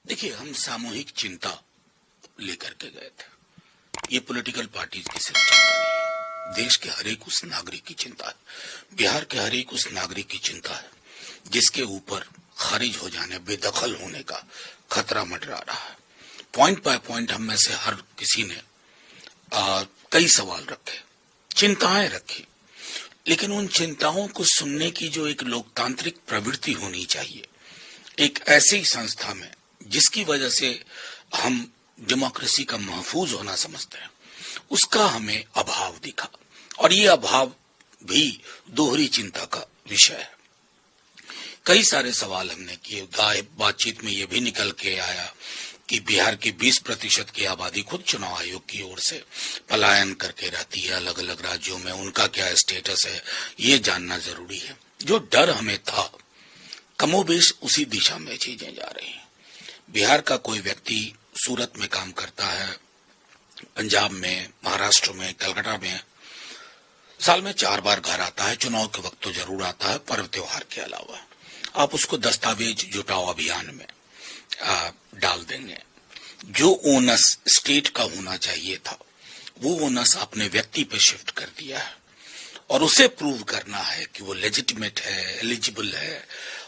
देखिए, हम सामूहिक चिंता लेकर के गए थे। ये पॉलिटिकल पार्टीज की सिर्फ चिंता नहीं है, देश के हर एक उस नागरिक की चिंता है, बिहार के हर एक उस नागरिक की चिंता है जिसके ऊपर खारिज हो जाने, बेदखल होने का खतरा मंडरा रहा है। पॉइंट बाय पॉइंट हम में से हर किसी ने कई सवाल रखे, चिंताएं रखी, लेकिन उन चिंताओं को सुनने की जो एक लोकतांत्रिक प्रवृत्ति होनी चाहिए, एक ऐसी संस्था में जिसकी वजह से हम डेमोक्रेसी का महफूज होना समझते हैं, उसका हमें अभाव दिखा। और ये अभाव भी दोहरी चिंता का विषय है। कई सारे सवाल हमने किए, बातचीत में ये भी निकल के आया कि बिहार की 20% की आबादी खुद चुनाव आयोग की ओर से पलायन करके रहती है अलग अलग राज्यों में, उनका क्या स्टेटस है ये जानना जरूरी है। जो डर हमें था, कमोबेश उसी दिशा में चीजें जा रही हैं। बिहार का कोई व्यक्ति सूरत में काम करता है, पंजाब में, महाराष्ट्र में, कलकत्ता में, साल में 4 बार घर आता है, चुनाव के वक्त तो जरूर आता है, पर्व त्योहार के अलावा। आप उसको दस्तावेज जुटाओ अभियान में डाल देंगे। जो ओनस स्टेट का होना चाहिए था, वो ओनस आपने व्यक्ति पे शिफ्ट कर दिया है और उसे प्रूव करना है कि वो लेजिटिमेट है, एलिजिबल है।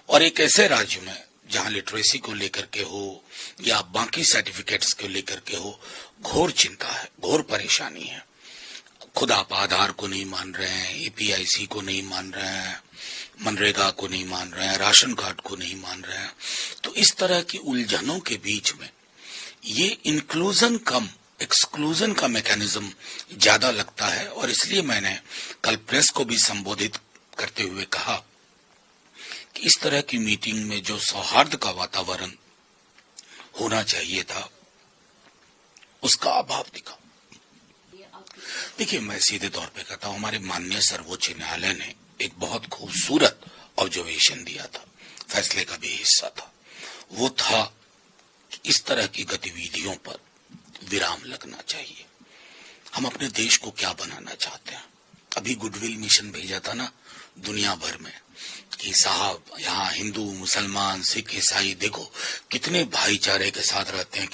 और एक ऐसे राज्य में जहां लिटरेसी को लेकर के हो या बाकी सर्टिफिकेट्स को लेकर के हो, घोर चिंता है, घोर परेशानी है। खुद आप आधार को नहीं मान रहे हैं, एपीआईसी को नहीं मान रहे हैं, मनरेगा को नहीं मान रहे हैं, राशन कार्ड को नहीं मान रहे हैं। तो इस तरह की उलझनों के बीच में ये इंक्लूजन कम एक्सक्लूजन का मैकेनिज्म ज्यादा लगता है। और इसलिए मैंने कल प्रेस को भी संबोधित करते हुए कहा कि इस तरह की मीटिंग में जो सौहार्द का वातावरण होना चाहिए था, उसका अभाव दिखा। देखिए, मैं सीधे तौर पे कहता हूं, हमारे माननीय सर्वोच्च न्यायालय ने एक बहुत खूबसूरत ऑब्जर्वेशन दिया था, फैसले का भी हिस्सा था। वो था कि इस तरह की गतिविधियों पर विराम लगना चाहिए। हम अपने देश को क्या बनाना चाहते हैं? अभी गुडविल मिशन भेजा था ना दुनिया भर में कि साहब यहाँ हिंदू, मुसलमान, सिख, ईसाई देखो कितने भाईचारे के साथ रहते हैं,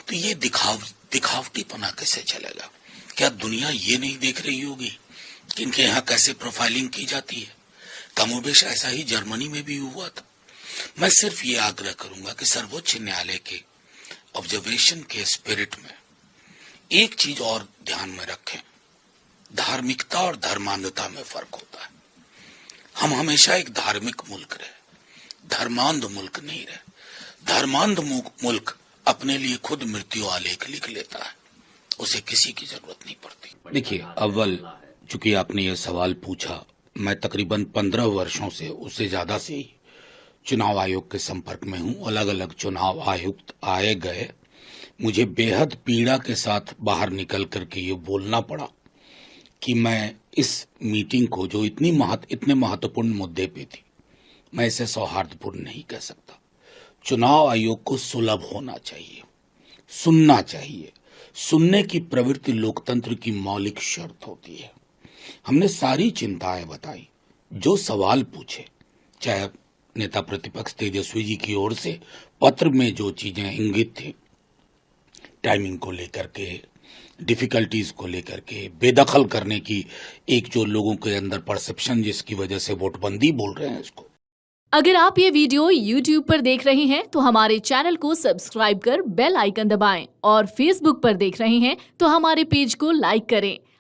तो ये दिखावटीपना कैसे चलेगा? क्या दुनिया ये नहीं देख रही होगी कि इनके यहाँ कैसे प्रोफाइलिंग की जाती है? कमोबेश ऐसा ही जर्मनी में भी हुआ था। मैं सिर्फ ये आग्रह करूंगा कि सर्वोच्च न्यायालय के ऑब्जर्वेशन के स्पिरिट में एक चीज और ध्यान में रखें, धार्मिकता और धर्मांधता में फर्क होता है। हम हमेशा एक धार्मिक मुल्क रहे, धर्मांध मुल्क नहीं रहे। धर्मांध मुल्क अपने लिए खुद मृत्यु आलेख लिख लेता है, उसे किसी की जरूरत नहीं पड़ती। देखिए, अव्वल चूंकि आपने ये सवाल पूछा, मैं तकरीबन 15 वर्षों से, उससे ज्यादा से ही चुनाव आयोग के संपर्क में हूं। अलग अलग चुनाव आयुक्त आए गए, मुझे बेहद पीड़ा के साथ बाहर निकल करके ये बोलना पड़ा कि मैं इस मीटिंग को, जो इतने महत्वपूर्ण मुद्दे पे थी, मैं इसे सौहार्दपूर्ण नहीं कह सकता। चुनाव आयोग को सुलभ होना चाहिए, सुनना चाहिए। सुनने की प्रवृत्ति लोकतंत्र की मौलिक शर्त होती है। हमने सारी चिंताएं बताई, जो सवाल पूछे, चाहे नेता प्रतिपक्ष तेजस्वी जी की ओर से पत्र में जो चीजें इंगित थी, टाइमिंग को लेकर के, डिफिकल्टीज को लेकर के, बेदखल करने की एक जो लोगों के अंदर परसेप्शन, जिसकी वजह से वोटबंदी बोल रहे हैं इसको। अगर आप ये वीडियो YouTube पर देख रहे हैं तो हमारे चैनल को सब्सक्राइब कर बेल आइकन दबाएं, और Facebook पर देख रहे हैं तो हमारे पेज को लाइक करें।